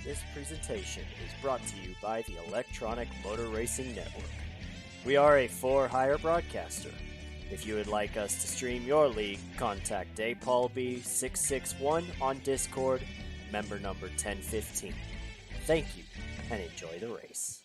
This presentation is brought to you by the Electronic Motor Racing Network. We are a for-hire broadcaster. If you would like us to stream your league, contact DayPaulB661 on Discord, member number 1015. Thank you, and enjoy the race.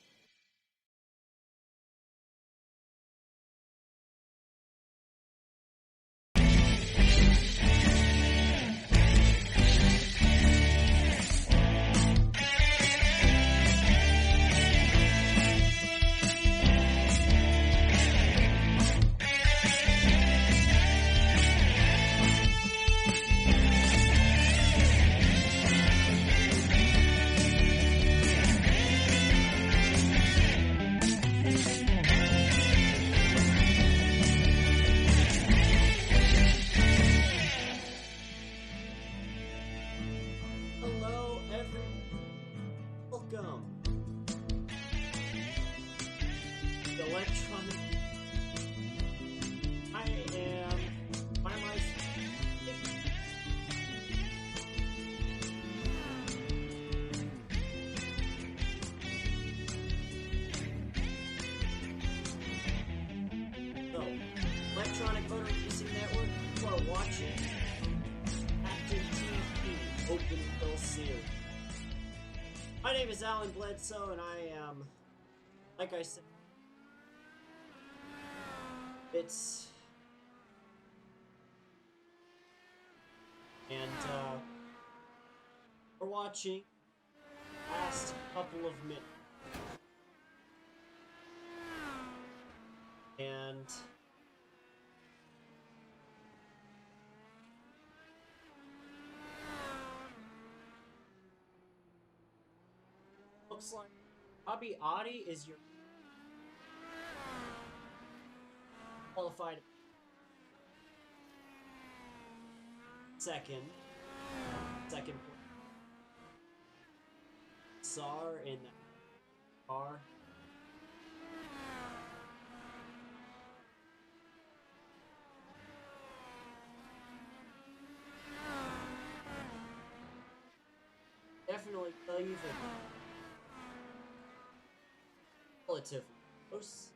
Electronic Motor Racing Network, you are watching Active TV Open Hill Series. My name is Alan Bledsoe, and I am, like I said, we're watching last couple of minutes. And looks like Robbie Oddy is your qualified second point. Sar in the car. Definitely tell you that relatively close.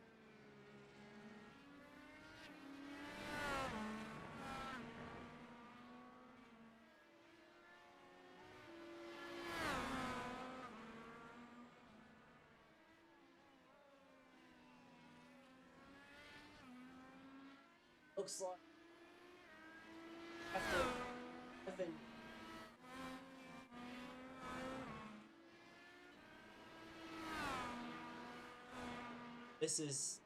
Looks like after Evan this is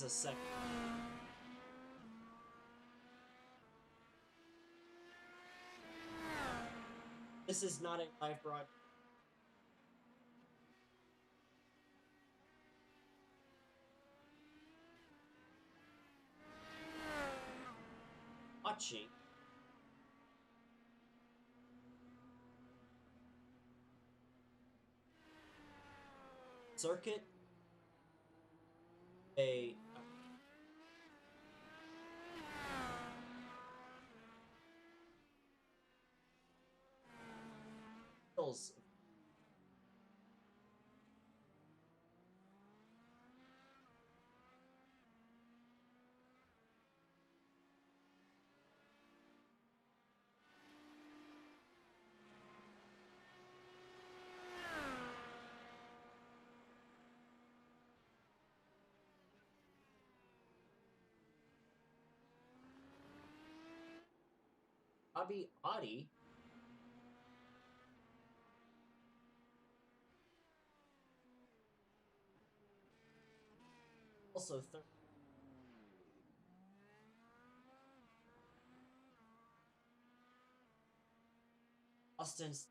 a second. This is not a live broadcast. Watching Circuit Gilles Robbie Oddy also third. Austin's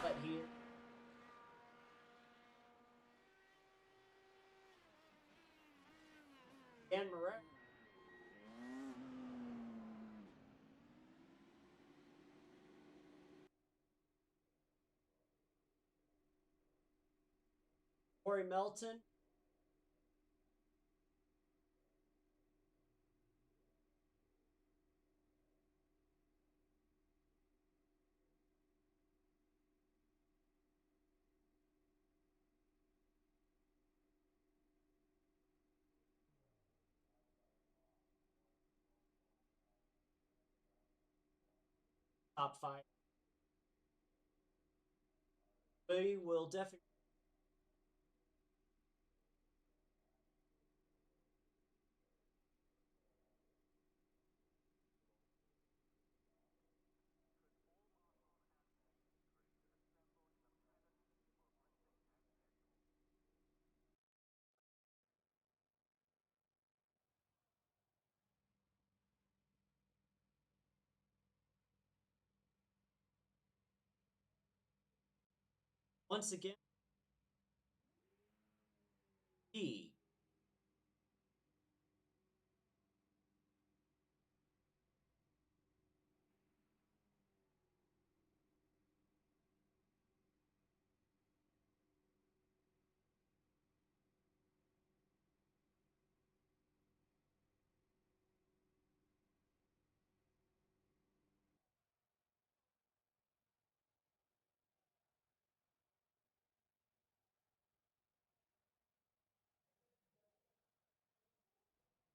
but here eMRN Corey Melton top 5. We will definitely. Once again, B.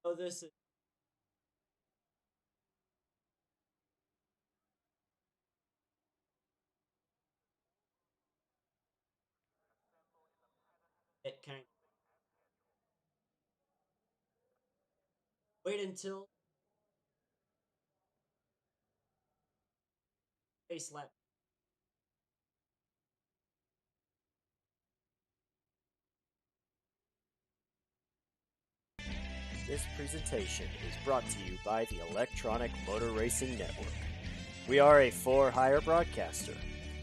Oh, this is. It kind of wait until face lap. This presentation is brought to you by the Electronic Motor Racing Network. We are a for-hire broadcaster.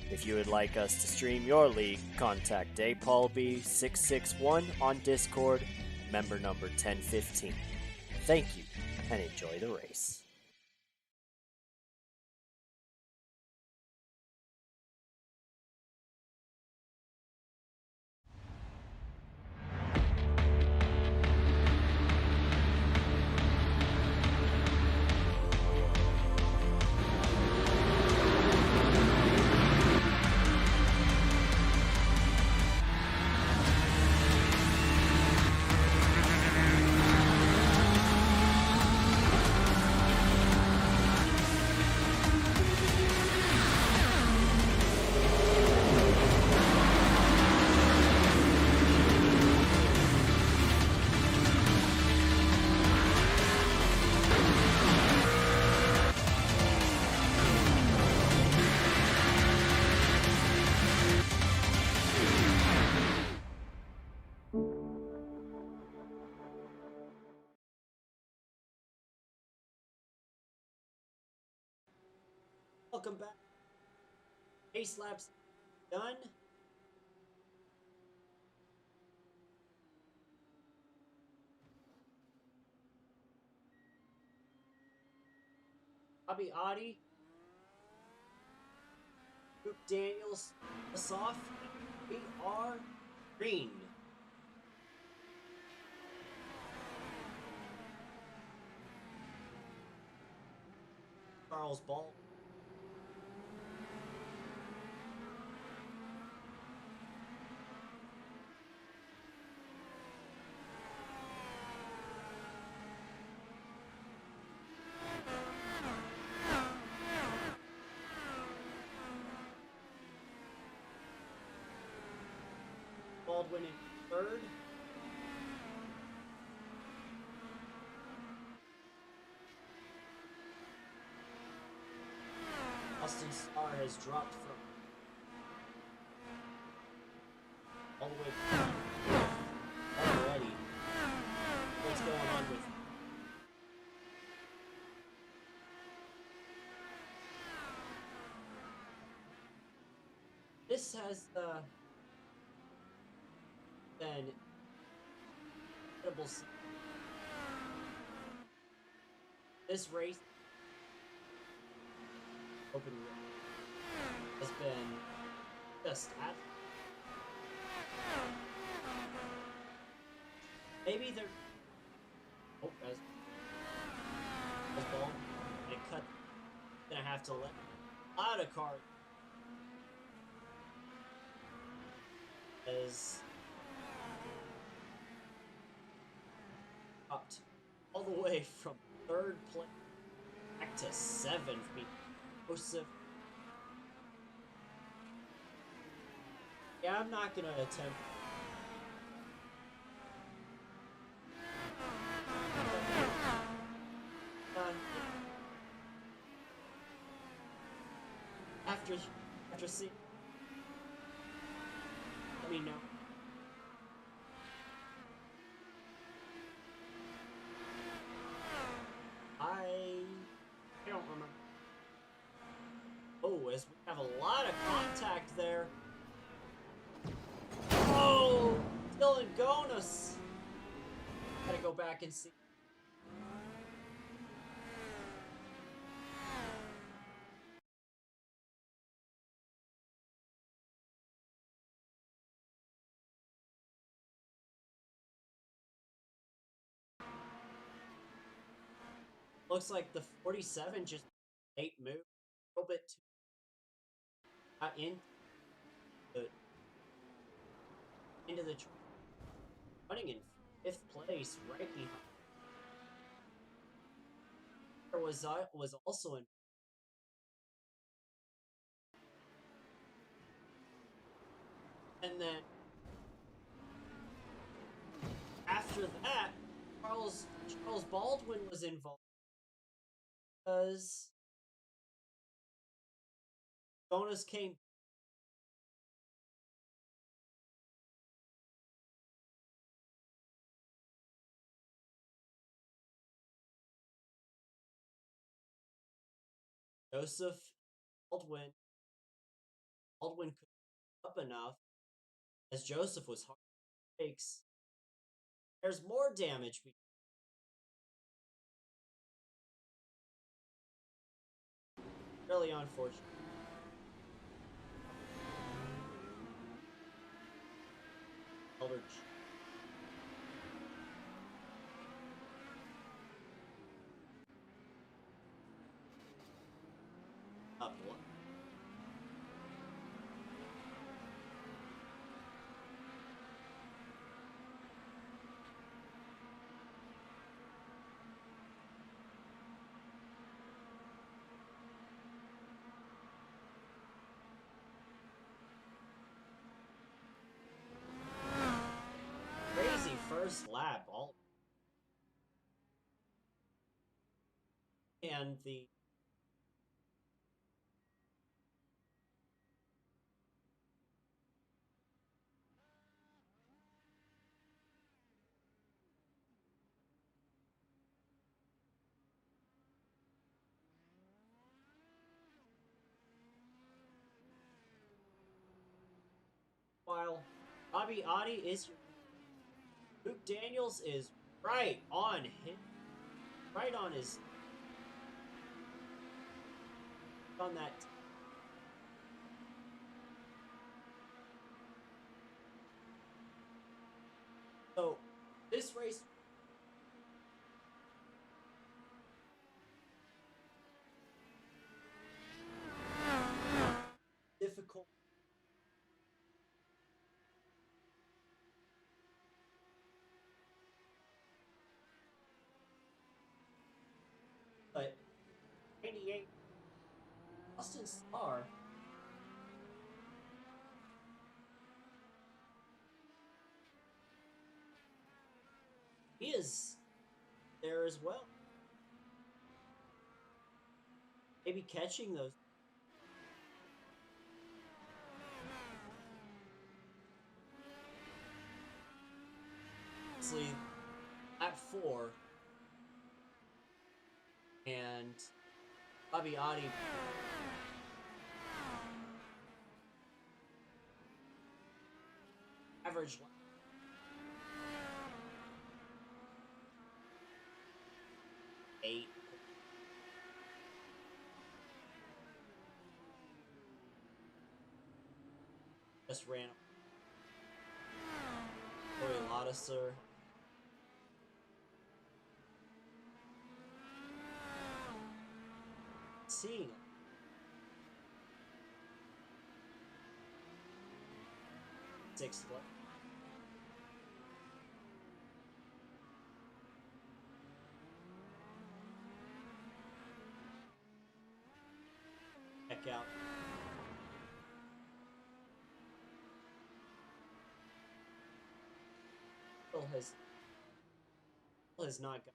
If you would like us to stream your league, contact DayPaulB661 on Discord, member number 1015. Thank you, and enjoy the race. Welcome back. Race laps done. Robbie Oddy, Luke Daniels, Asaf, A.R. Green. Charles Ball. Baldwin in third. Austin Starr has dropped from all the way down already. What's going on with this has been incredible. This race open has been just at maybe they're as ball and cut. Gonna have to let out a car as dropped all the way from third place back to 7th. Joseph Yeah, I'm not gonna attempt. Uh, after seeing, let me know. I don't remember. Oh, as we have a lot of contact there. Oh, Dylan Gonus. Gotta go back and see. Looks like the 47 just late move. A little bit too the, into the running in 5th place, right behind. Was also in. And then after that, Charles Baldwin was involved because Jonas came. Joseph Baldwin couldn't up enough as Joseph was hard breaks. There's more damage. Really unfortunate. Elder up one. Crazy first lap, all and the while Robbie Oddy is your Luke Daniels is right on him, right on his on that. So this race difficult. But 98 Austin Starr he is there as well. Maybe catching those. Honestly, at 4 and Robbie Oddy average 8. Just ran Corey Laudicer. Seeing 6th place. Check out has not got.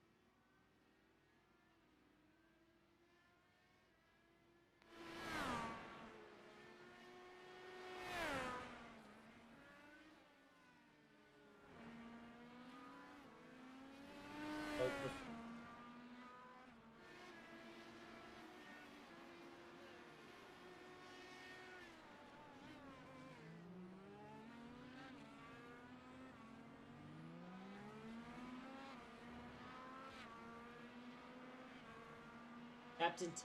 Captain T.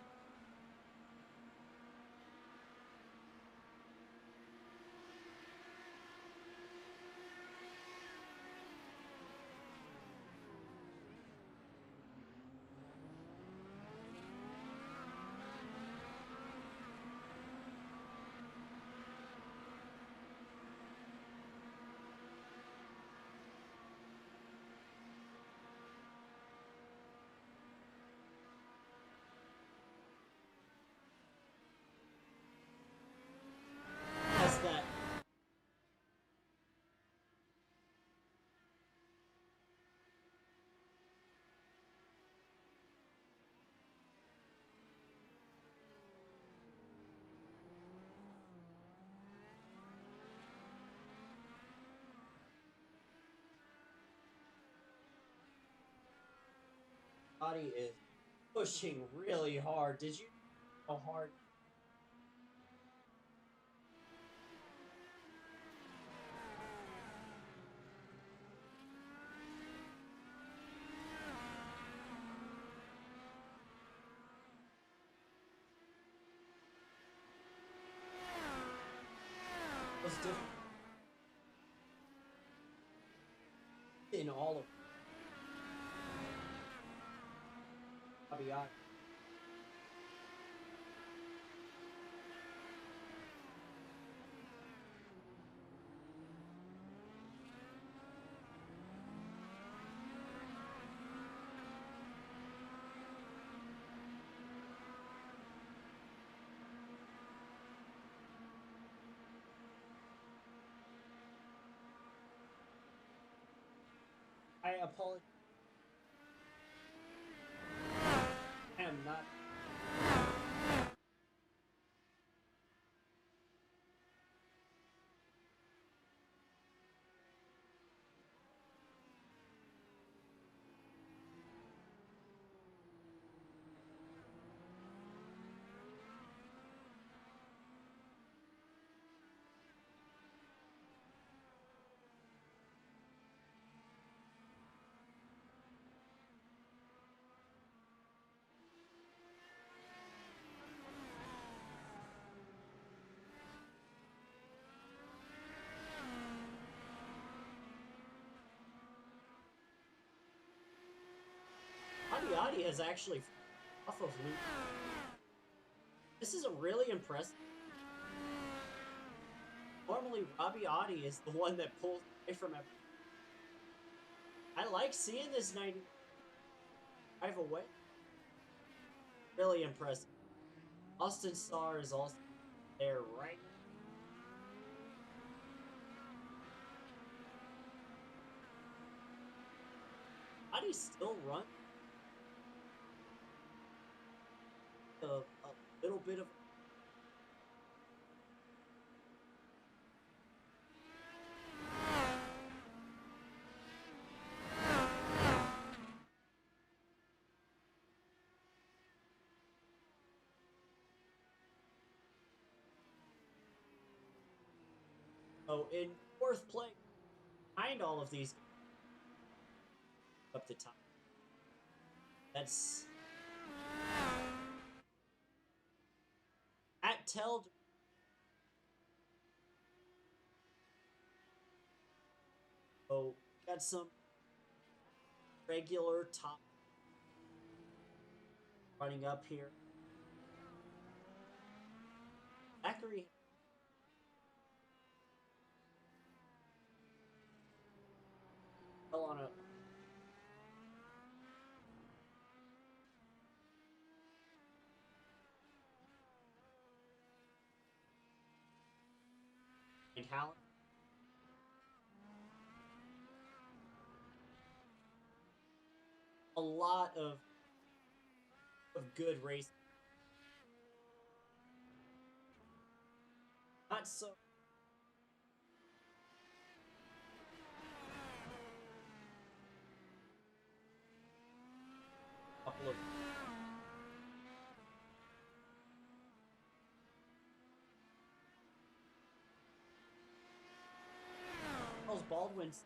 has that. Body is pushing really hard. Did you know how hard? It was different in all of Robbie Oddy. I apologize. I am not. Robbie Oddy has actually off of Luke. This is a really impressive. Normally, Robbie Oddy is the one that pulls away from everything. I like seeing this 90 drive away. Really impressive. Austin Starr is also there, right? Oddy still runs a little bit of. Oh, in fourth place, behind all of these up the top. That's at Teld. Oh, got some regular top running up here. Zachary fell on a. And Hallen. a lot of good racing. Not so. Couple of Charles Baldwin's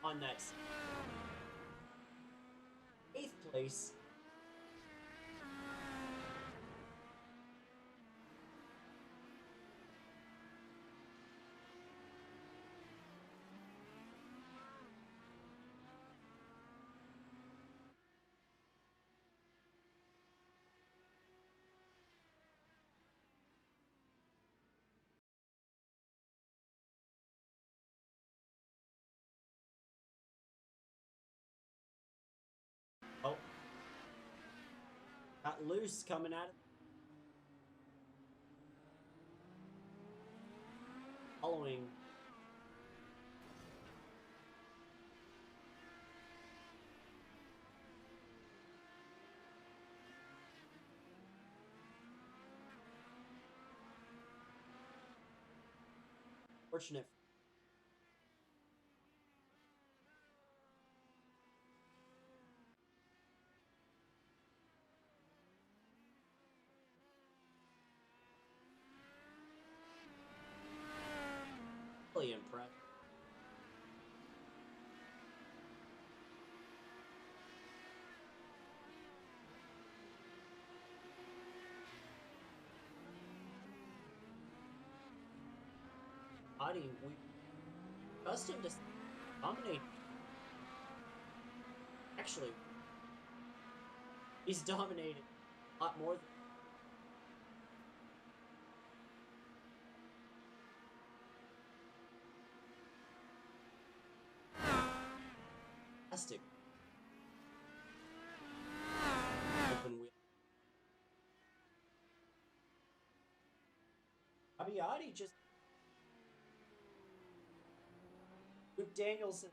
on that 8th place. Oh, got loose coming at it. Following. Fortunate. Really impressed. Oddy, we trust him to dominate. Actually, he's dominated a lot more than fantastic. Open wheel. Robbie Oddy just Luke Daniels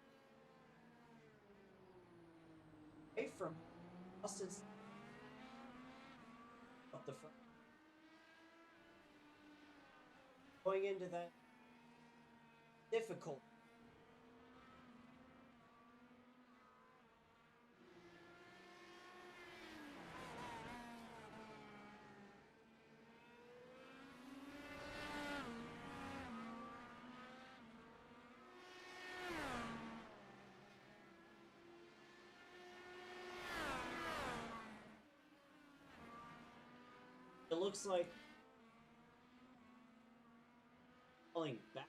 away from Austin's up the front. Going into that difficult. It looks like falling back.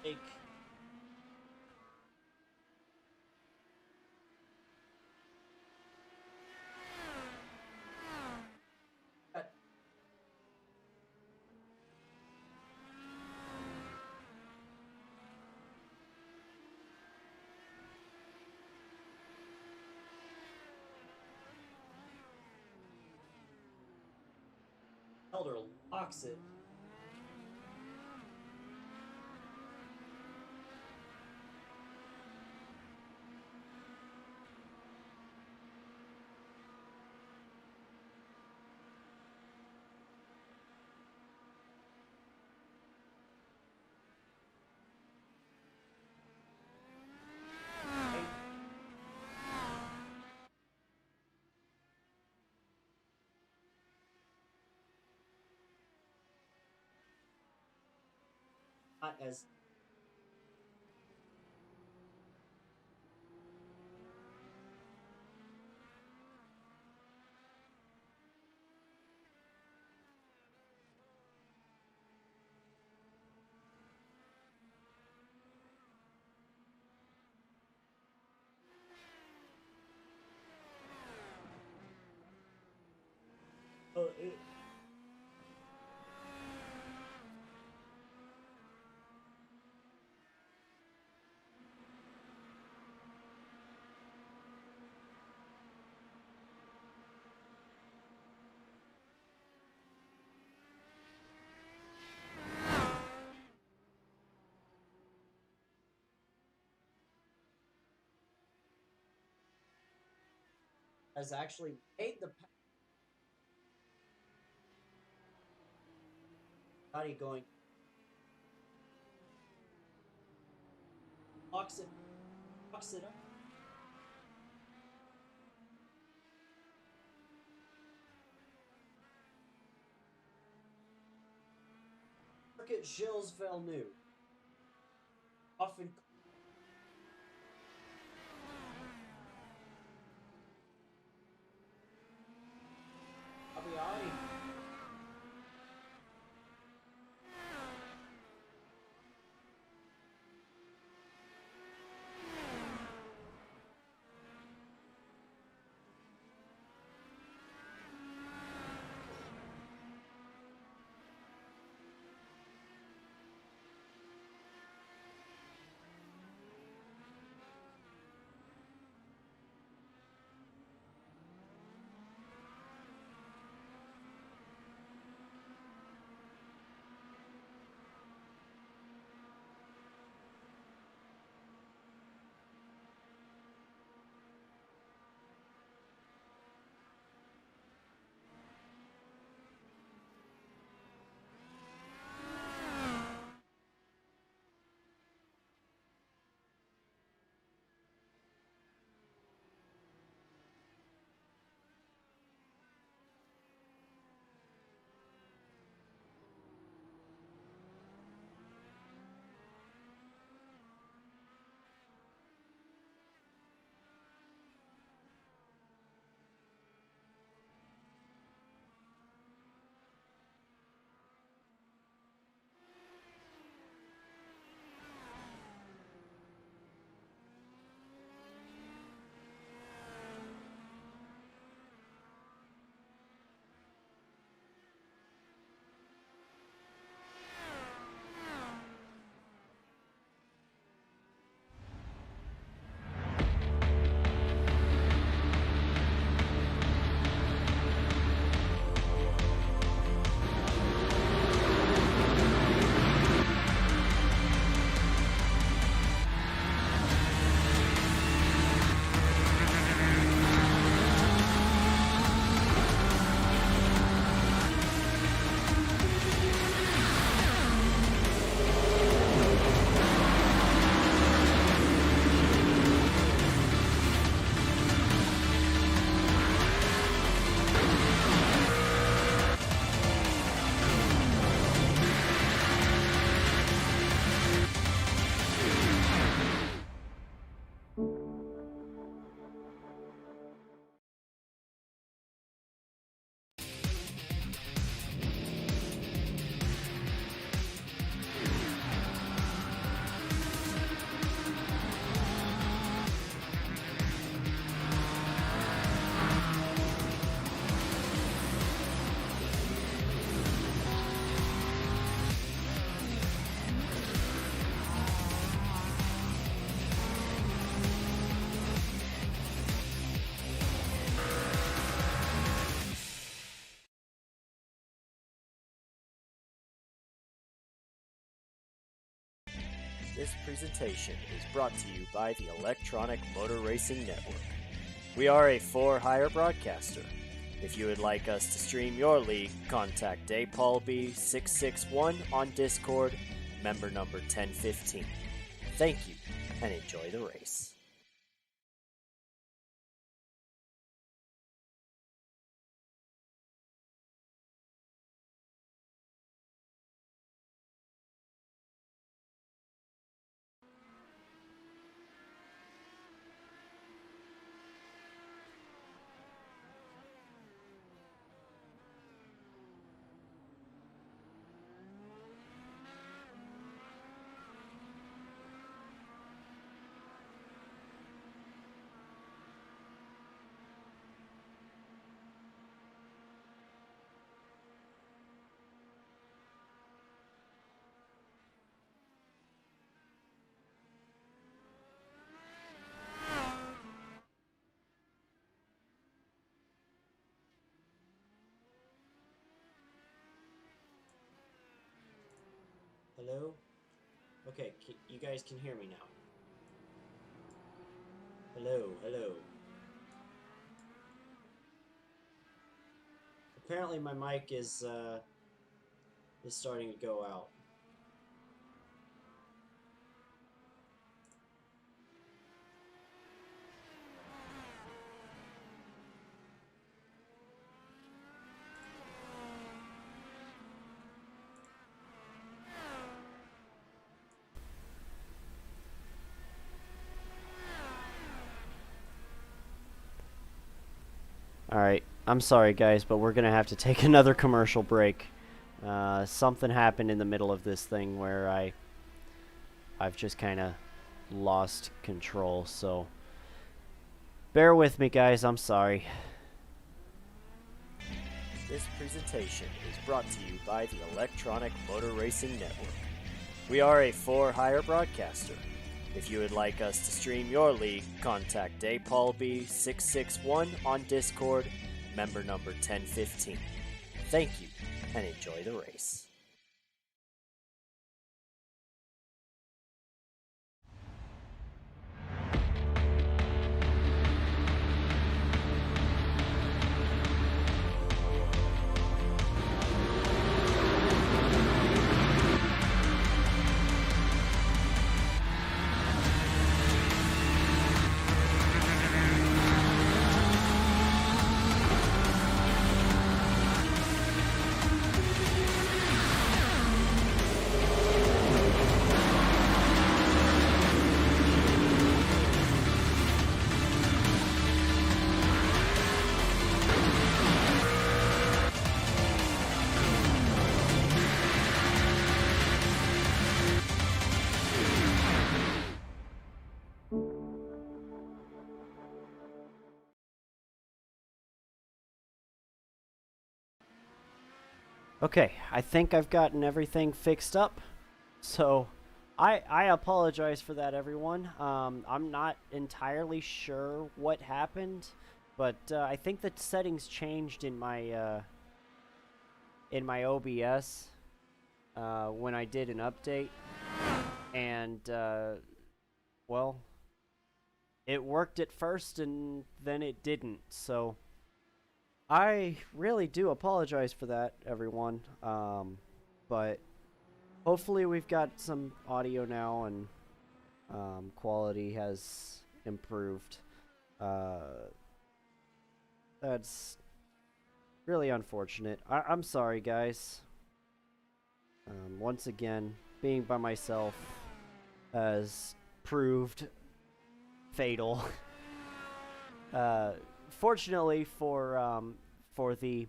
Take that Elder locks it. Not as it, has actually made the body going locks it up. Circuit Gilles Villeneuve, often Robbie Oddy. This presentation is brought to you by the Electronic Motor Racing Network. We are a for-hire broadcaster. If you would like us to stream your league, contact DayPaulB661 on Discord, member number 1015. Thank you, and enjoy the race. Hello? Okay, you guys can hear me now. Hello, hello. Apparently my mic is starting to go out. Alright, I'm sorry guys, but we're gonna have to take another commercial break. Something happened in the middle of this thing where I've just kinda lost control, so bear with me guys, I'm sorry. This presentation is brought to you by the Electronic Motor Racing Network. We are a for-hire broadcaster. If you would like us to stream your league, contact DayPaulB661 on Discord, member number 1015. Thank you, and enjoy the race. Okay, I think I've gotten everything fixed up, so I apologize for that, everyone. I'm not entirely sure what happened, but I think the settings changed in my OBS when I did an update, and well, it worked at first and then it didn't, so I really do apologize for that, everyone. But hopefully we've got some audio now and quality has improved. That's really unfortunate. I'm sorry, guys. Once again, being by myself has proved fatal. Fortunately for the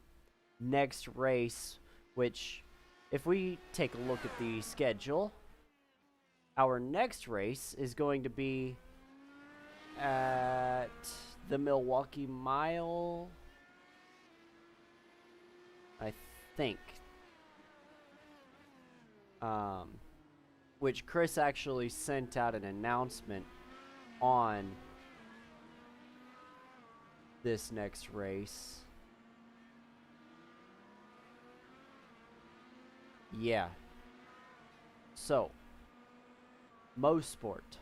next race, which, if we take a look at the schedule, our next race is going to be at the Milwaukee Mile, I think. Which Chris actually sent out an announcement on this next race. Yeah. So, Mosport.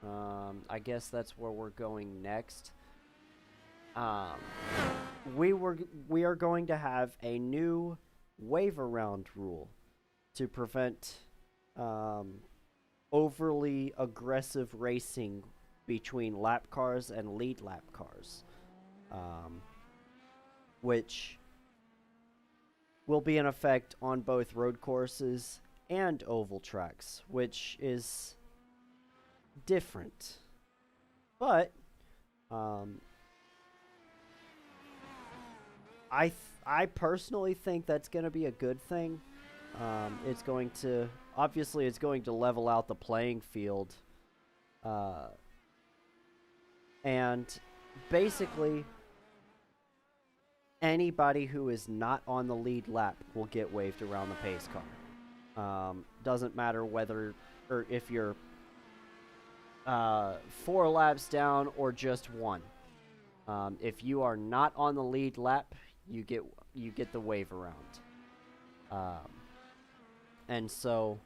I guess that's where we're going next. We are going to have a new wave around rule to prevent overly aggressive racing between lap cars and lead lap cars, which will be in effect on both road courses and oval tracks, which is different. But I personally think that's going to be a good thing. It's going to, obviously it's going to level out the playing field. And basically, anybody who is not on the lead lap will get waved around the pace car. Doesn't matter whether, or if you're 4 laps down or just 1. If you are not on the lead lap, you get the wave around. And so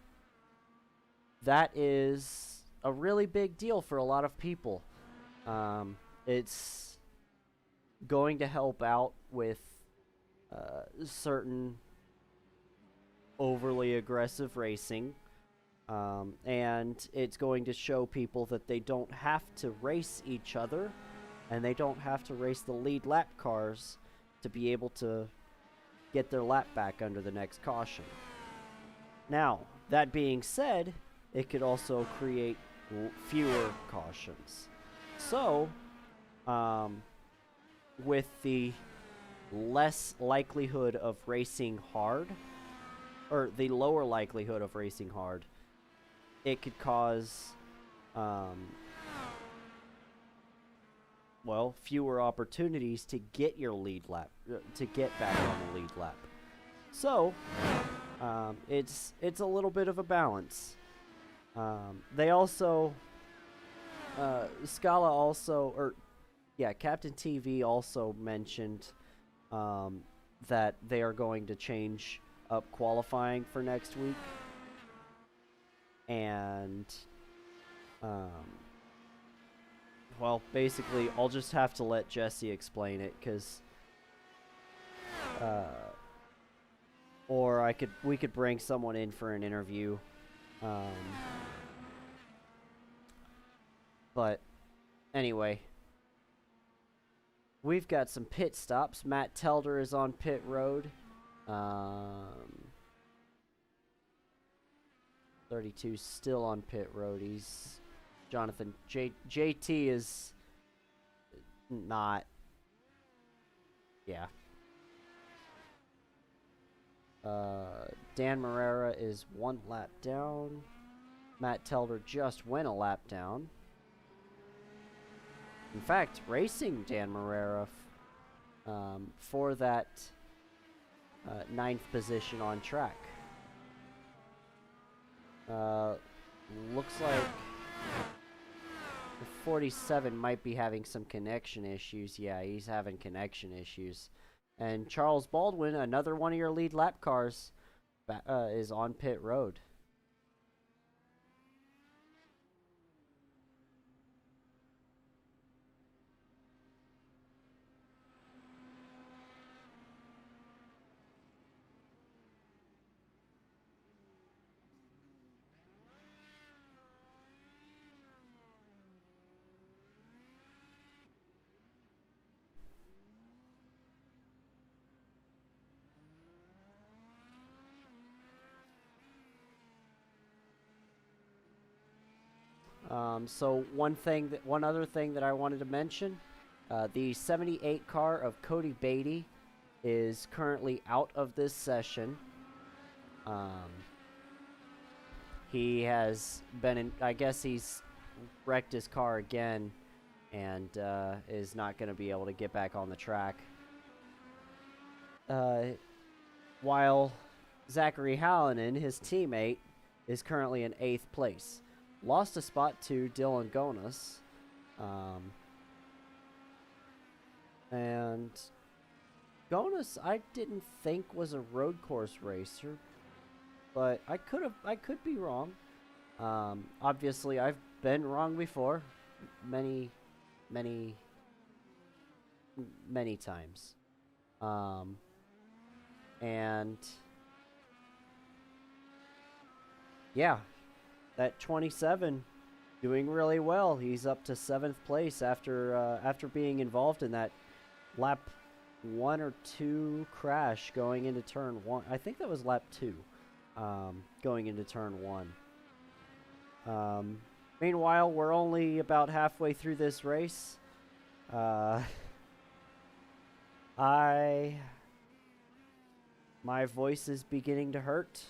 that is a really big deal for a lot of people. It's going to help out with certain overly aggressive racing. And it's going to show people that they don't have to race each other, and they don't have to race the lead lap cars to be able to get their lap back under the next caution. Now, that being said, it could also create fewer cautions. So, with the less likelihood of racing hard, or the lower likelihood of racing hard, it could cause, well, fewer opportunities to get your lead lap, to get back on the lead lap. So, it's a little bit of a balance. They also, Scala also, or yeah, Captain TV also mentioned that they are going to change up qualifying for next week. And, well, basically, I'll just have to let Jesse explain it, because, or we could bring someone in for an interview, but, anyway, we've got some pit stops. Matt Telder is on pit road, 32 still on pit road. He's Jonathan JT is not. Yeah. Dan Morera is 1 lap down. Matt Telder just went a lap down. In fact, racing Dan Morera for that 9th position on track. Looks like the 47 might be having some connection issues. Yeah, he's having connection issues. And Charles Baldwin, another one of your lead lap cars, is on pit road. So one other thing that I wanted to mention, the 78 car of Cody Beatty is currently out of this session. He has been in, I guess he's wrecked his car again, and is not going to be able to get back on the track. While Zachary Hallinan, his teammate, is currently in 8th place. Lost a spot to Dylan Gonas. And Gonas, I didn't think was a road course racer, but I could be wrong. Obviously, I've been wrong before, many times. And yeah, that 27 doing really well. He's up to 7th place after being involved in that lap 1 or 2 crash going into turn 1. I think that was lap 2, going into turn 1. Meanwhile, we're only about halfway through this race. My voice is beginning to hurt.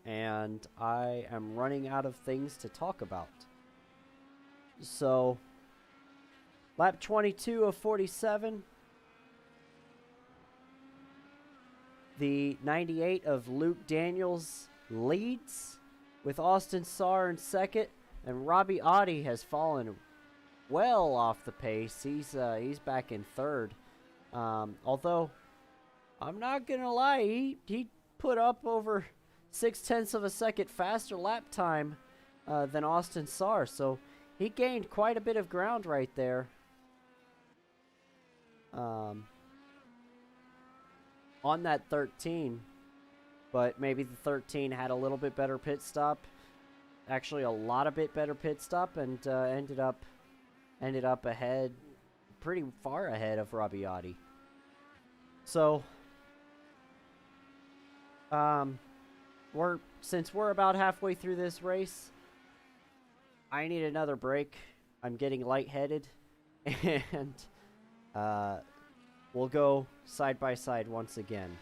And I am running out of things to talk about. So, lap 22 of 47. The 98 of Luke Daniels leads, with Austin Sarr in 2nd, and Robbie Oddy has fallen well off the pace. He's back in 3rd. Although, I'm not gonna lie, he put up over 0.6 of a second faster lap time than Austin Sarr, so he gained quite a bit of ground right there. on that 13, but maybe the 13 had a little bit better pit stop. Actually, a lot of bit better pit stop, and ended up ahead, pretty far ahead of Robbie Oddy. So, since we're about halfway through this race, I need another break. I'm getting lightheaded, and we'll go side by side once again.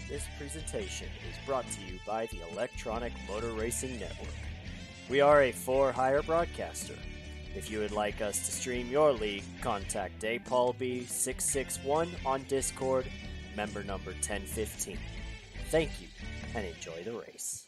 This presentation is brought to you by the Electronic Motor Racing Network. We are a for-hire broadcaster. If you would like us to stream your league, contact DayPaulB661 on Discord, member number 1015. Thank you, and enjoy the race.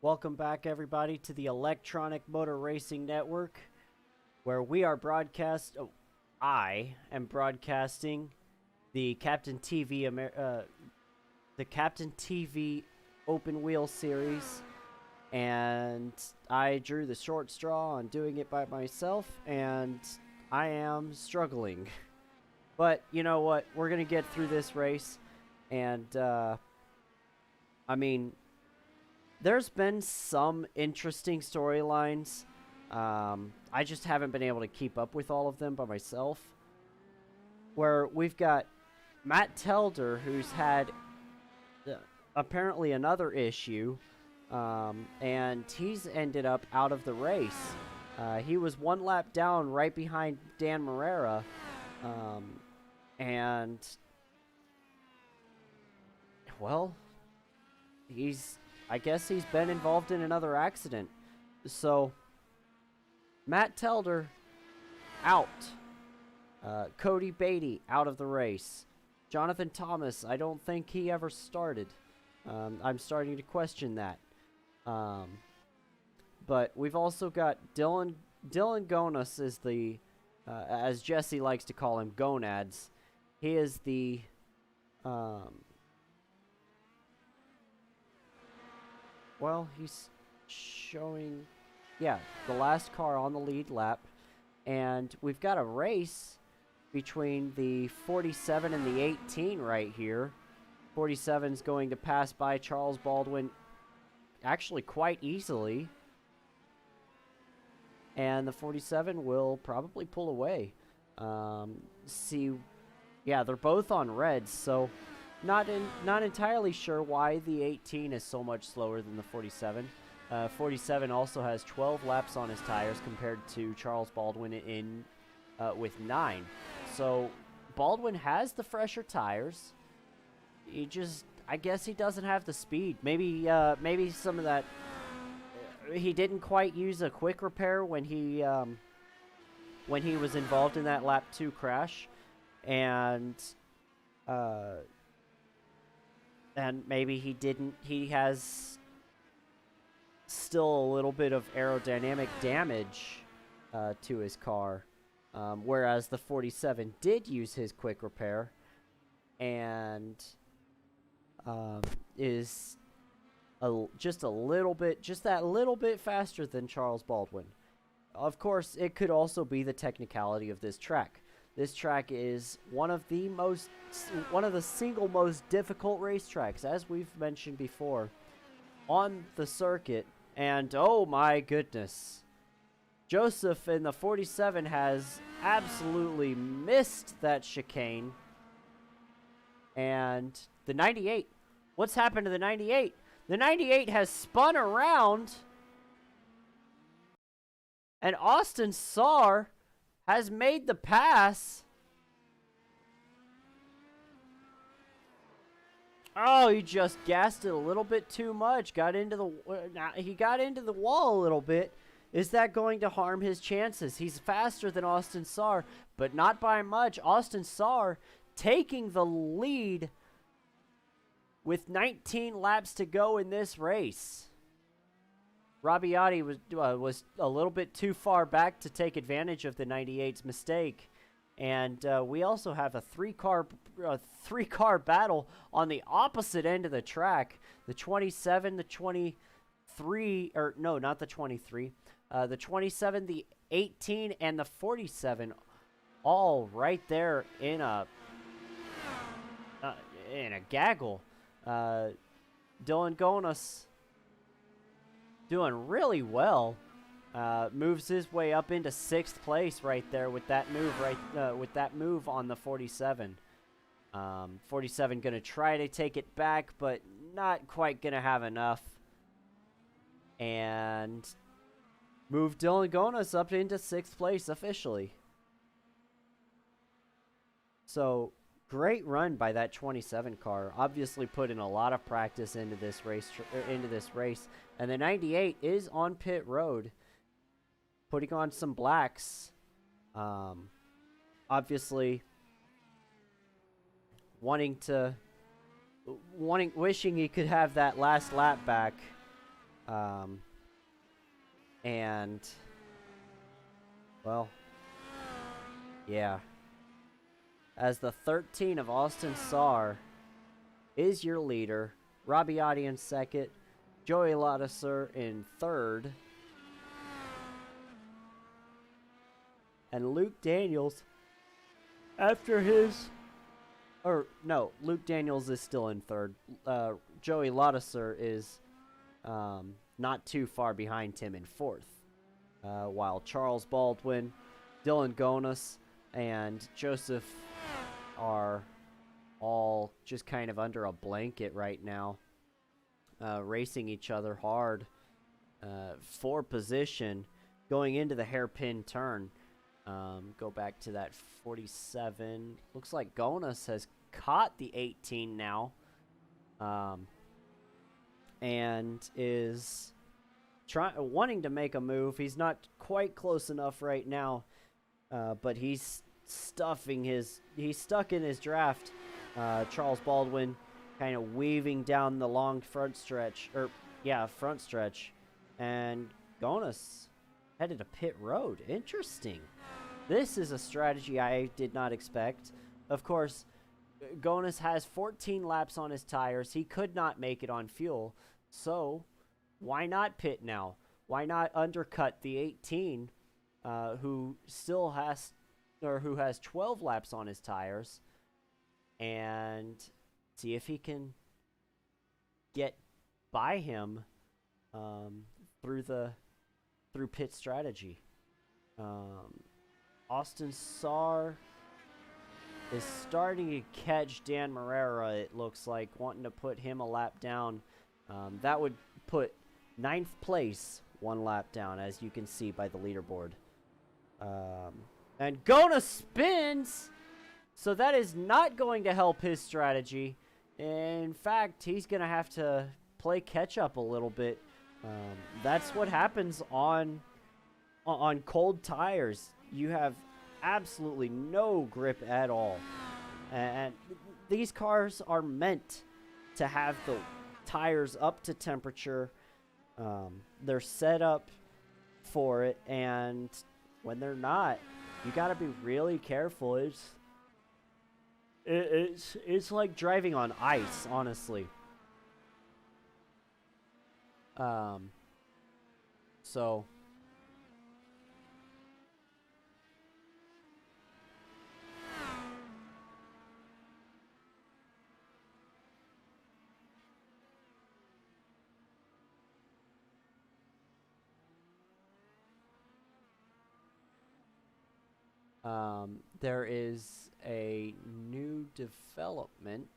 Welcome back, everybody, to the Electronic Motor Racing Network, where we are I am broadcasting the Captain TV Open Wheel Series, and I drew the short straw on doing it by myself, and I am struggling. But you know what? We're gonna get through this race, and I mean, there's been some interesting storylines. I just haven't been able to keep up with all of them by myself. Where we've got Matt Telder, who's had apparently another issue, and he's ended up out of the race. He was one lap down right behind Dan Morera, and, well, I guess he's been involved in another accident. So, Matt Telder, out. Cody Beatty, out of the race. Jonathan Thomas, I don't think he ever started. I'm starting to question that. But we've also got Dylan Gonas is the, as Jesse likes to call him, Gonads. He is the, well, he's showing, yeah, the last car on the lead lap. And we've got a race between the 47 and the 18 right here. 47's going to pass by Charles Baldwin actually quite easily. And the 47 will probably pull away. Yeah, they're both on reds, so not entirely sure why the 18 is so much slower than the 47. 47 also has 12 laps on his tires compared to Charles Baldwin with 9. So Baldwin has the fresher tires. I guess he doesn't have the speed. Maybe some of that. He didn't quite use a quick repair when he was involved in that lap 2 crash, and maybe he didn't. He has still a little bit of aerodynamic damage to his car, whereas the 47 did use his quick repair and is just that little bit faster than Charles Baldwin. Of course, it could also be the technicality of this track. This track is one of the single most difficult racetracks, as we've mentioned before, on the circuit. And oh my goodness, Joseph in the 47 has absolutely missed that chicane. And the 98, what's happened to the 98? The 98 has spun around, and Austin Saar has made the pass. Oh, he just gassed it a little bit too much. He got into the wall a little bit. Is that going to harm his chances? He's faster than Austin Saar, but not by much. Austin Saar taking the lead with 19 laps to go in this race. Robbie Oddy was a little bit too far back to take advantage of the 98's mistake. And we also have a three-car battle on the opposite end of the track. The 27, the 23, or no, not the 23. The 27, the 18, and the 47, all right there in a gaggle. Dylan Gonas doing really well. Moves his way up into 6th place right there with that move on the 47. 47 gonna try to take it back, but not quite gonna have enough. And move Dylan Gonas up into 6th place officially. So great run by that 27 car. Obviously put in a lot of practice into this race. And the 98 is on pit road, putting on some blacks. Obviously wishing he could have that last lap back. And, well, yeah. As the 13 of Austin Sarr is your leader, Robbie Oddy in second, Joey Ladouceur in third, and Luke Daniels, after his... Or, no, Luke Daniels is still in third. Joey Ladouceur is not too far behind him in fourth. While Charles Baldwin, Dylan Gonas, and Joseph are all just kind of under a blanket right now, racing each other hard for position going into the hairpin turn. Go back to that 47. Looks like Gonas has caught the 18 now, and is wanting to make a move. He's not quite close enough right now, but he's stuck in his draft. Charles Baldwin kind of weaving down the long front stretch, and Gonas headed to pit road. Interesting. This is a strategy I did not expect. Of course, Gonas has 14 laps on his tires. He could not make it on fuel, so why not pit now? Why not undercut the 18, who has 12 laps on his tires, and see if he can get by him through pit strategy. Austin Sarr is starting to catch Dan Morera, it looks like, wanting to put him a lap down. That would put 9th place 1 lap down, as you can see by the leaderboard. And Gonas spins! So that is not going to help his strategy. In fact, he's going to have to play catch-up a little bit. That's what happens on cold tires. You have absolutely no grip at all. And these cars are meant to have the tires up to temperature. They're set up for it, and when they're not, you got to be really careful. It's like driving on ice, honestly. So there is a new development.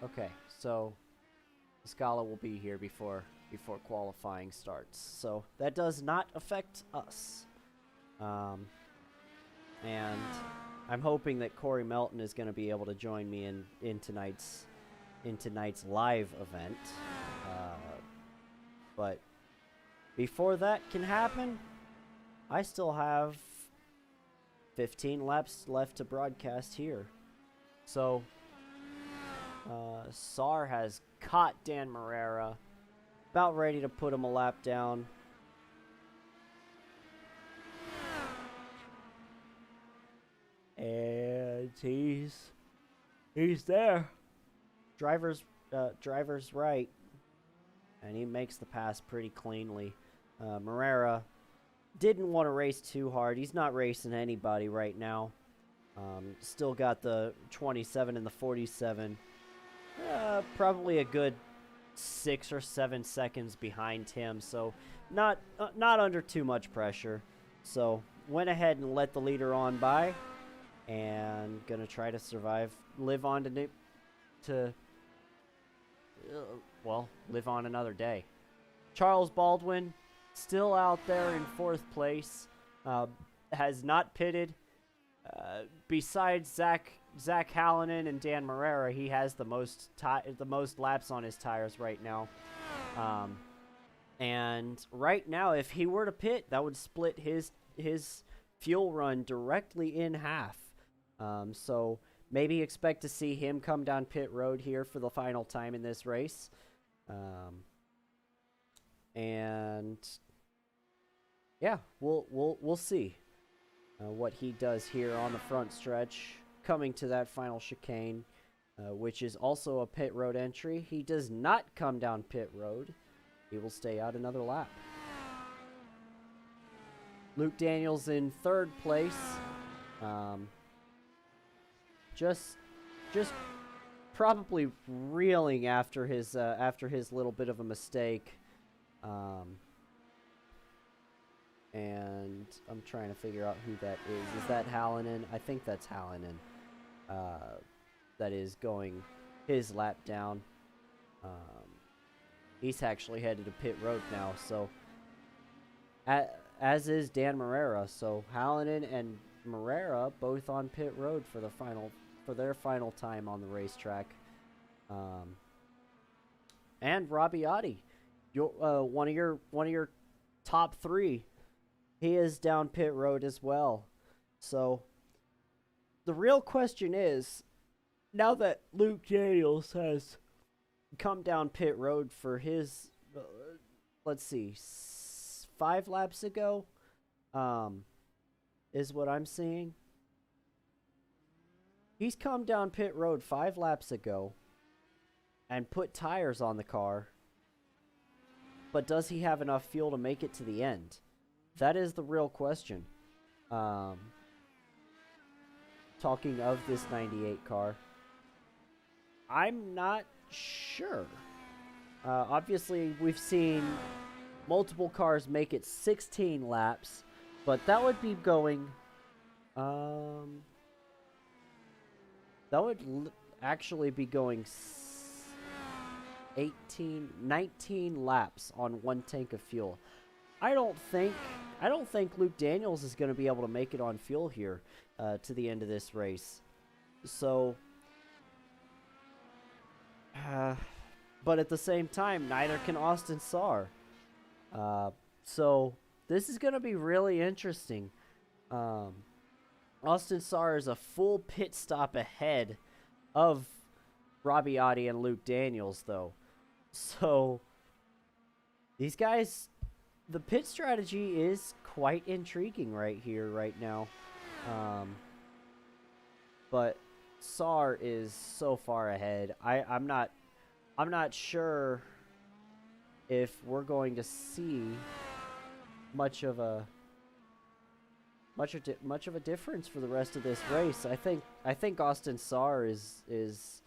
Okay, so Scala will be here before qualifying starts, so that does not affect us. And I'm hoping that Corey Melton is going to be able to join me in tonight's live event. But before that can happen, I still have 15 laps left to broadcast here. So Sarr has caught Dan Morera, about ready to put him a lap down. And he's there. Driver's right, and he makes the pass pretty cleanly. Morera didn't want to race too hard. He's not racing anybody right now. Still got the 27 and the 47. Probably a good 6 or 7 seconds behind him, so not under too much pressure. So went ahead and let the leader on by, and gonna try to survive, live on live on another day. Charles Baldwin still out there in 4th place, has not pitted. Besides Zach Zach Hallinan and Dan Marrera, he has the most laps on his tires right now. And right now, if he were to pit, that would split his fuel run directly in half. So maybe expect to see him come down pit road here for the final time in this race. And yeah, we'll see what he does here on the front stretch, coming to that final chicane, which is also a pit road entry. He does not come down pit road. He will stay out another lap. Luke Daniels in third place. Just probably reeling after his little bit of a mistake. And I'm trying to figure out who that is. Is that Hallinan? I think that's Hallinan. That is going his lap down. He's actually headed to pit road now, so as is Dan Marrera. So Hallinan and Marrera both on pit road for their final time on the racetrack. And Robbie Oddy, one of your top three, he is down pit road as well. So the real question is, now that Luke Daniels has come down pit road for his, let's see, 5 laps ago, is what I'm seeing. He's come down pit road 5 laps ago and put tires on the car, but does he have enough fuel to make it to the end? That is the real question. Talking of this 98 car, I'm not sure. Obviously, we've seen multiple cars make it 16 laps, but that would be going... that would actually be going 19 laps on 1 tank of fuel. I don't think Luke Daniels is going to be able to make it on fuel here to the end of this race. So, but at the same time, neither can Austin Sarr. So this is going to be really interesting. Austin Sarr is a full pit stop ahead of Robbie Oddy and Luke Daniels, though. So these guys, the pit strategy is quite intriguing right here, right now. But Sarr is so far ahead. I'm not sure if we're going to see much of a difference for the rest of this race. I think Austin Sarr is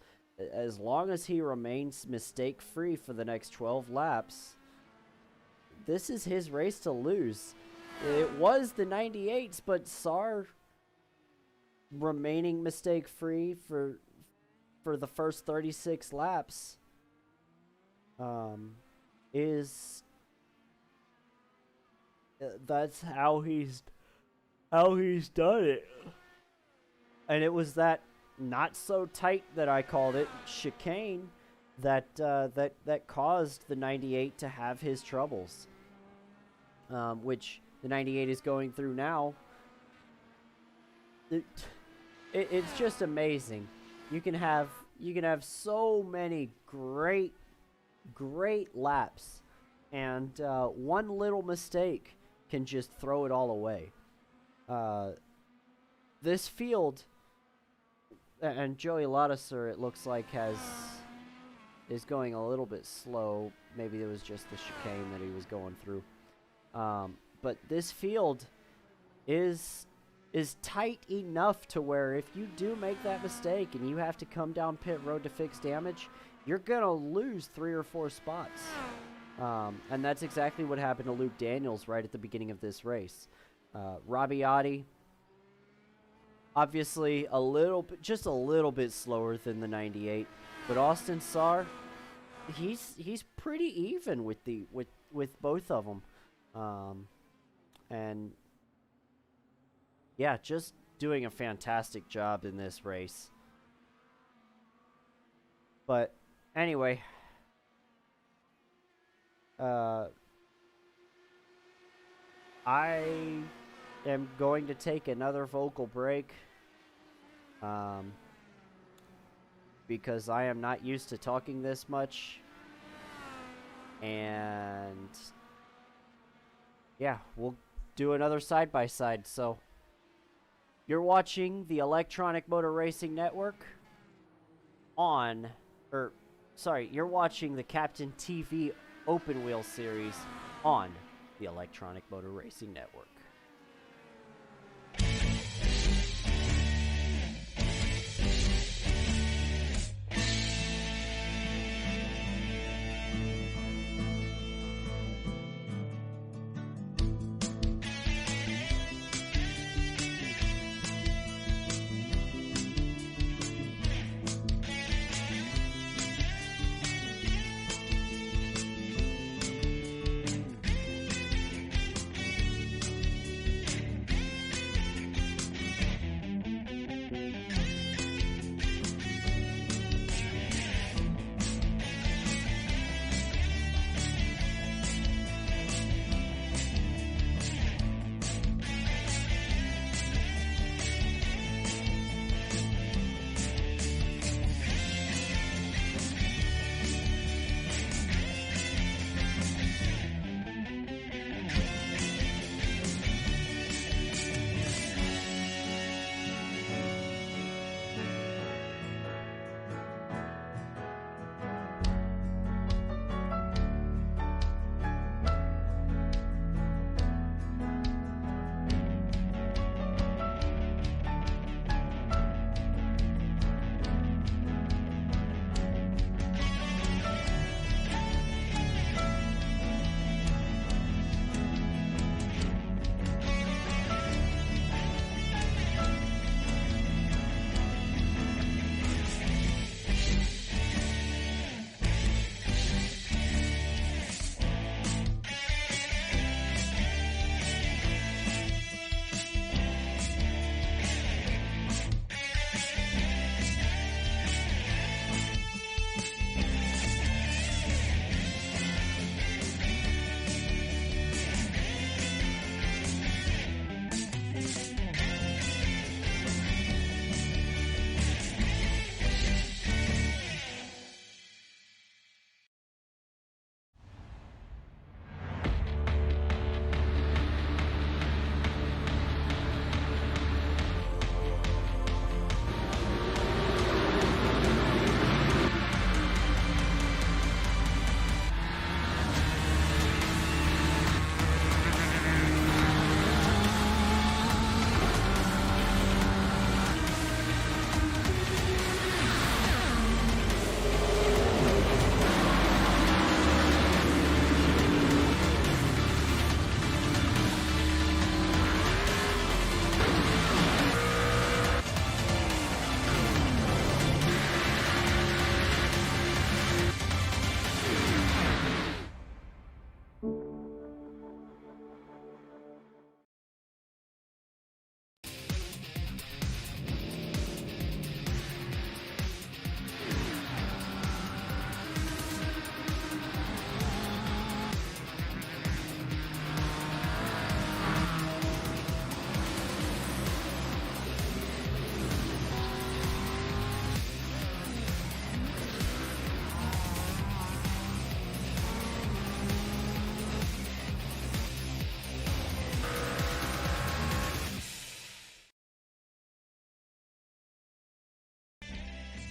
as long as he remains mistake-free for the next 12 laps, this is his race to lose. It was the 98s, but Sarr remaining mistake-free for the first 36 laps is that's how he's done it. And it was that not so tight that I called it chicane that caused the 98 to have his troubles, which the 98 is going through now. It's just amazing. You can have so many great laps, and one little mistake can just throw it all away. This field, and Joey Ladouceur, it looks like is going a little bit slow. Maybe it was just the chicane that he was going through. But this field is tight enough to where if you do make that mistake and you have to come down pit road to fix damage, you're gonna lose 3 or 4 spots. And that's exactly what happened to Luke Daniels right at the beginning of this race. Robbie Oddy, obviously just a little bit slower than the 98, but Austin Sarr, he's pretty even with both of them. And yeah, just doing a fantastic job in this race. But anyway, I am going to take another vocal break because I am not used to talking this much. And yeah, we'll do another side-by-side. So you're watching the Electronic Motor Racing Network you're watching the Captain TV Open Wheel Series on the Electronic Motor Racing Network.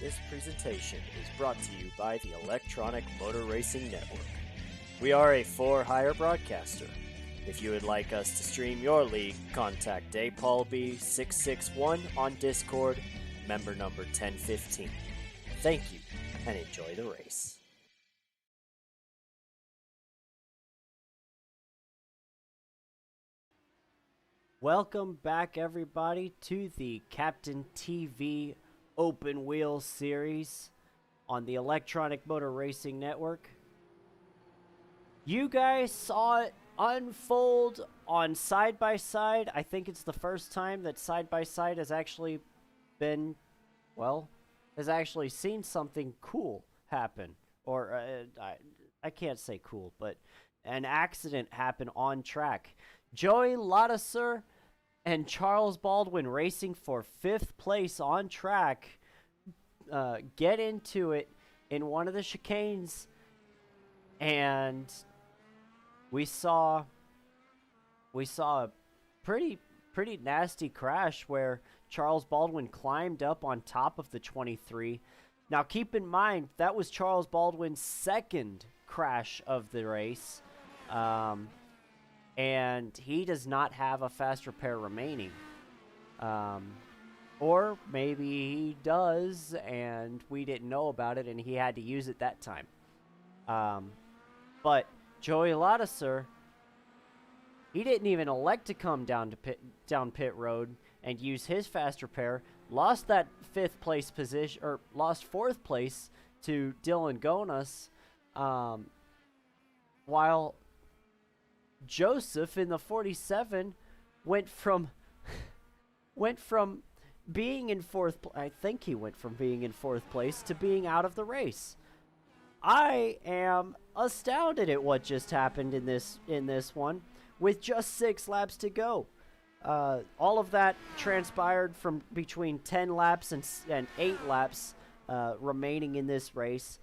This presentation is brought to you by the Electronic Motor Racing Network. We are a for-hire broadcaster. If you would like us to stream your league, contact DayPaulB661 on Discord, member number 1015. Thank you, and enjoy the race. Welcome back, everybody, to the Captain TV Open Wheel Series on the Electronic Motor Racing Network. You guys saw it unfold on side by side. I think it's the first time that side by side has actually been, well, has actually seen something cool happen. Or I can't say cool, but an accident happen on track. Joey Ladouceur and Charles Baldwin racing for 5th place on track get into it in one of the chicanes, and we saw a pretty nasty crash where Charles Baldwin climbed up on top of the 23. Now keep in mind that was Charles Baldwin's 2nd crash of the race, and he does not have a fast repair remaining. Or maybe he does, and we didn't know about it, and he had to use it that time. But Joey Ladouceur, he didn't even elect to come down pit road and use his fast repair. Lost that 5th place position, or lost 4th place to Dylan Gonas, while Joseph in the 47 went from being in 4th I think he went from being in 4th place to being out of the race. I am astounded at what just happened in this one with just 6 laps to go. All of that transpired from between 10 laps and 8 laps remaining in this race.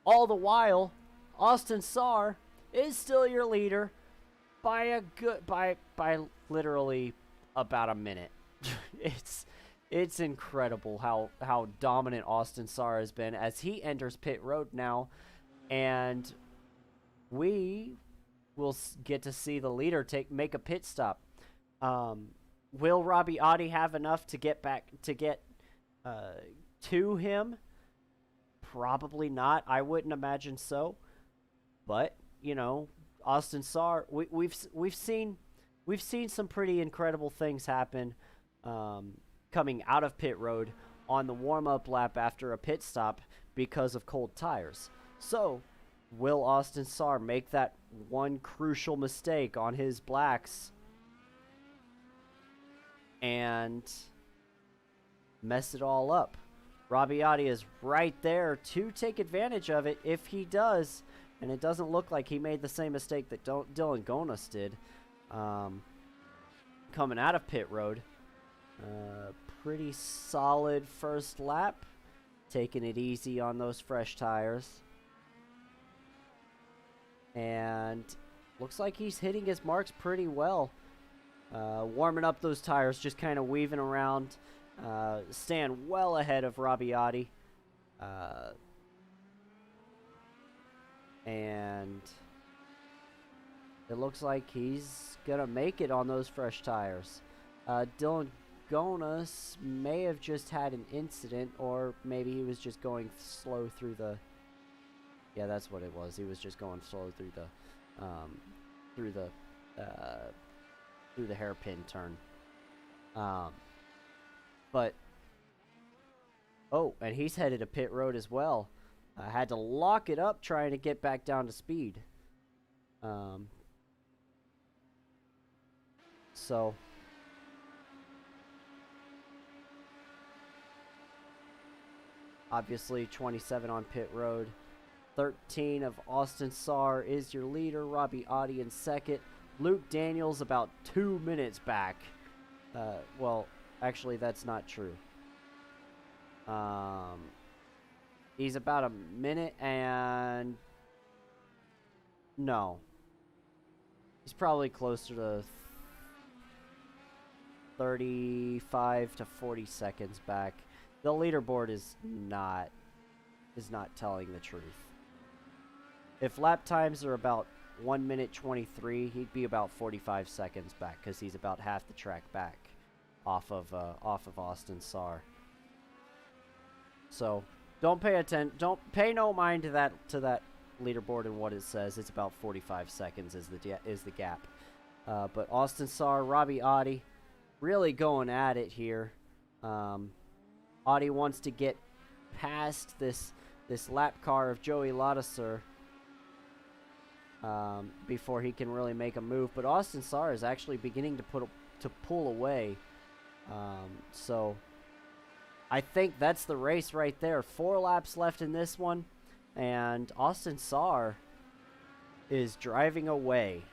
All the while, Austin Sarr is still your leader by literally about a minute. It's incredible how dominant Austin Sarr has been as he enters pit road now, and we will get to see the leader make a pit stop. Will Robbie Oddy have enough to get to him? Probably not. I wouldn't imagine so. But you know, Austin Sarr, we've seen some pretty incredible things happen coming out of pit road on the warm-up lap after a pit stop because of cold tires. So, will Austin Sarr make that one crucial mistake on his blacks and mess it all up? Robbie Oddy is right there to take advantage of it if he does, and it doesn't look like he made the same mistake that Dylan Gonas did coming out of pit road. Pretty solid first lap, taking it easy on those fresh tires, and looks like he's hitting his marks pretty well. Warming up those tires, just kind of weaving around, staying well ahead of Robbie Oddy, and it looks like he's gonna make it on those fresh tires. Dylan Gonas may have just had an incident, or maybe he was just going slow through the... Yeah, that's what it was. He was just going slow through the hairpin turn. But oh, and he's headed to pit road as well. I had to lock it up trying to get back down to speed. So obviously 27 on pit road. 13 of Austin Sarr is your leader. Robbie Oddy in second. Luke Daniels about 2 minutes back. Well, actually that's not true. He's about a minute and... No. He's probably closer to 35 to 40 seconds back. The leaderboard is not telling the truth. If lap times are about 1 minute 23, he'd be about 45 seconds back because he's about half the track back off of Austin Sarr. So don't pay no mind to that leaderboard and what it says. It's about 45 seconds is the gap. But Austin Sarr, Robbie Oddy, really going at it here. Oddy wants to get past this lap car of Joey Ladouceur. before he can really make a move. But Austin Sarr is actually beginning to pull away. So I think that's the race right there. 4 laps left in this one, and Austin Sarr is driving away.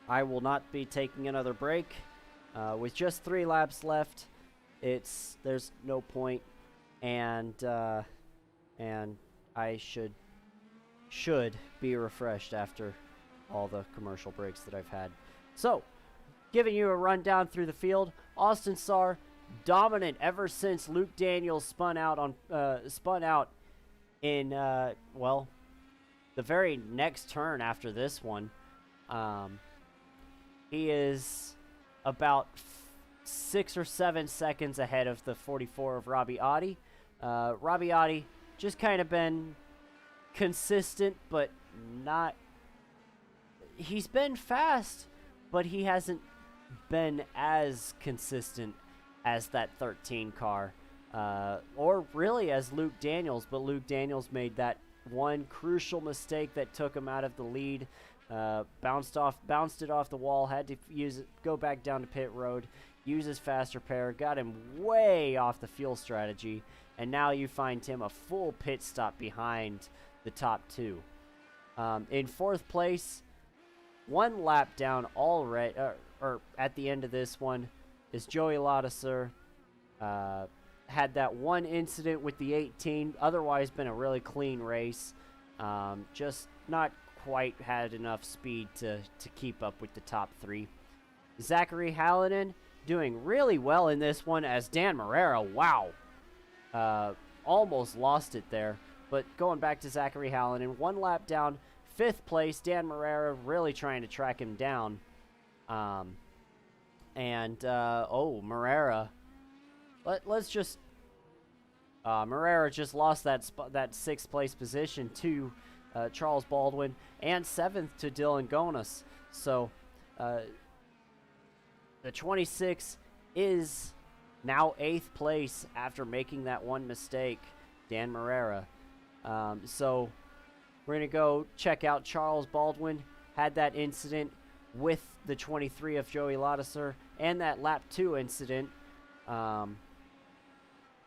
I will not be taking another break. With just 3 laps left, there's no point, and I should be refreshed after all the commercial breaks that I've had. So, giving you a rundown through the field, Austin Sarr dominant ever since Luke Daniels spun out in well, the very next turn after this one. He is about 6 or 7 seconds ahead of the 44 of Robbie Oddy. Robbie Oddy just kind of been consistent, but not. He's been fast, but he hasn't been as consistent as that 13 car, or really as Luke Daniels. But Luke Daniels made that one crucial mistake that took him out of the lead. Bounced it off the wall, had to go back down to pit road, use his fast repair, got him way off the fuel strategy, and now you find him a full pit stop behind the top 2. In 4th place, 1 lap down already, or at the end of this one, is Joey Ladisser. Had that one incident with the 18, otherwise been a really clean race. Just not quite had enough speed to keep up with the top 3. Zachary Hallinan doing really well in this one as Dan Morera, wow, almost lost it there. But going back to Zachary Hallinan, 1 lap down, 5th place, Dan Morera really trying to track him down. Morera, let's just, Morera just lost that 6th place position to Charles Baldwin, and 7th to Dylan Gonas. So the 26 is now 8th place after making that one mistake, Dan Morera. So we're going to go check out Charles Baldwin. Had that incident with the 23 of Joey Ladisser, and that lap 2 incident.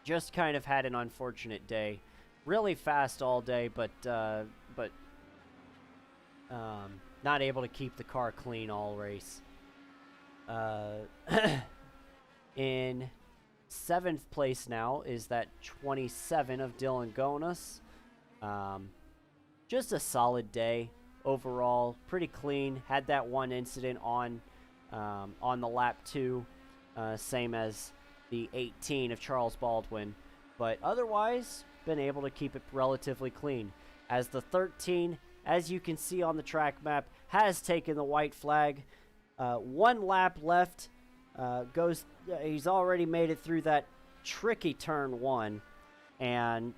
Just kind of had an unfortunate day. Really fast all day, but not able to keep the car clean all race. In 7th place now is that 27 of Dylan Gonas. Just a solid day overall, pretty clean. Had that one incident on the lap 2, same as the 18 of Charles Baldwin, but otherwise been able to keep it relatively clean. As the 13, as you can see on the track map, has taken the white flag. 1 lap left. He's already made it through that tricky turn 1, and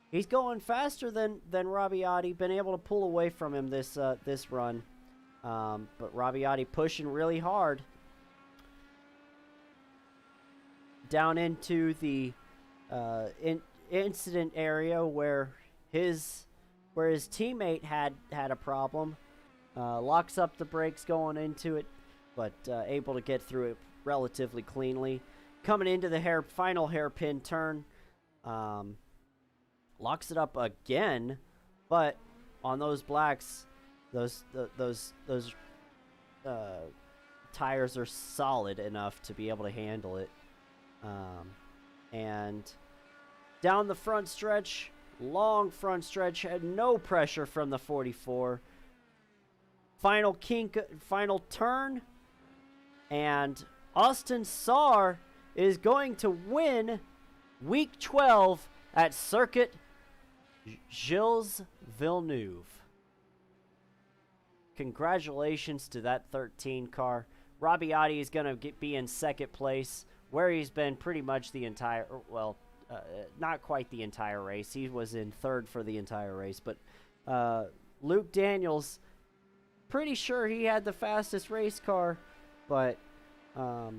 he's going faster than Robbie Oddy. Been able to pull away from him this run, but Robbie Oddy pushing really hard down into the incident area where his teammate had a problem. Locks up the brakes going into it, but able to get through it relatively cleanly. Coming into the final hairpin turn, locks it up again, but on those blacks, those tires are solid enough to be able to handle it. And down the front stretch, long front stretch, had no pressure from the 44. Final turn, and Austin Sarr is going to win Week 12 at Circuit Gilles Villeneuve. Congratulations to that 13 car. Robbie Oddy is going to be in 2nd place, where he's been pretty much the entire, not quite the entire race. He was in 3rd for the entire race, but Luke Daniels, pretty sure he had the fastest race car, but not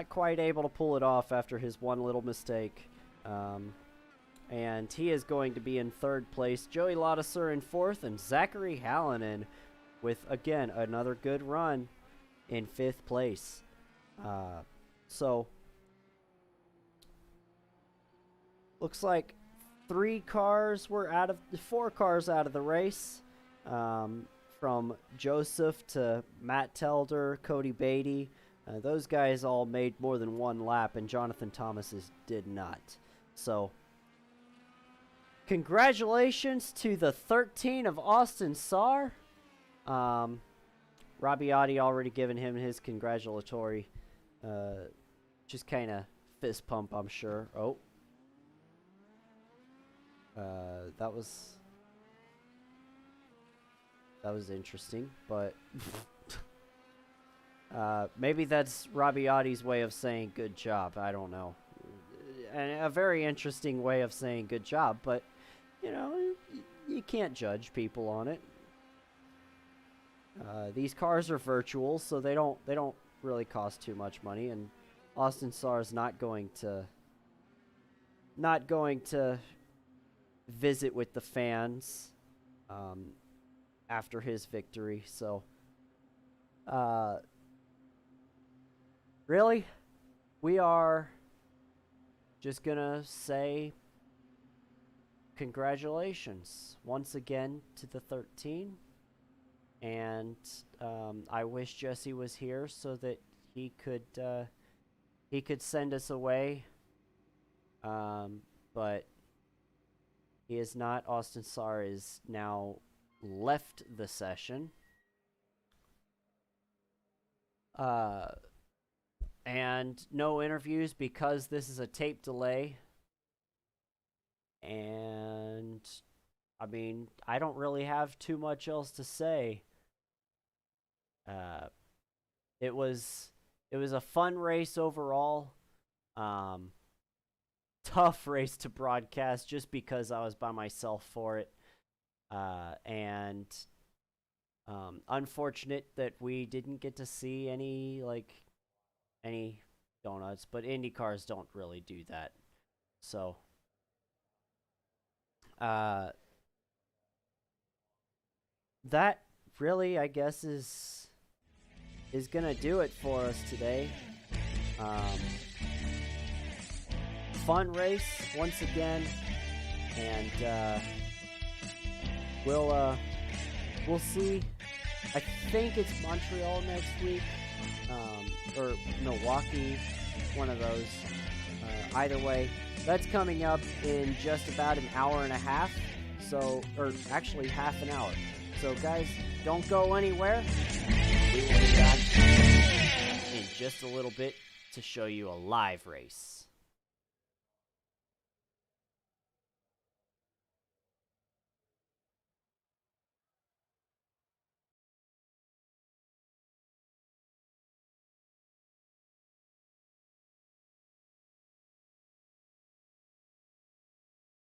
quite able to pull it off after his one little mistake. and he is going to be in 3rd place. Joey Ladouceur in 4th, and Zachary Hallinan with, again, another good run in 5th place. So, looks like 4 cars out of the race. From Joseph to Matt Telder, Cody Beatty. Those guys all made more than 1 lap, and Jonathan Thomas's did not. So, congratulations to the 13 of Austin Sarr. Robbie Oddy already given him his congratulatory, just kind of fist pump, I'm sure. Oh. That was interesting, but maybe that's Robbie Oddy's way of saying good job. I don't know. And a very interesting way of saying good job, but you know, you can't judge people on it. These cars are virtual, so they don't really cost too much money, and Austin Sarr is not going to visit with the fans after his victory. So really, we are just gonna say congratulations once again to the 13. And I wish Jesse was here so that he could send us away. But he is not. Austin Sarr is now left the session. And no interviews because this is a tape delay. And I mean, I don't really have too much else to say. It was a fun race overall. Tough race to broadcast just because I was by myself for it. And unfortunate that we didn't get to see any donuts, but Indy cars don't really do that. So that really, I guess, is gonna do it for us today. Fun race once again, and we'll see. I think it's Montreal next week, or Milwaukee, one of those. Either way, that's coming up in just about an hour and a half. So, or actually half an hour. So guys, don't go anywhere. We will be back in just a little bit to show you a live race.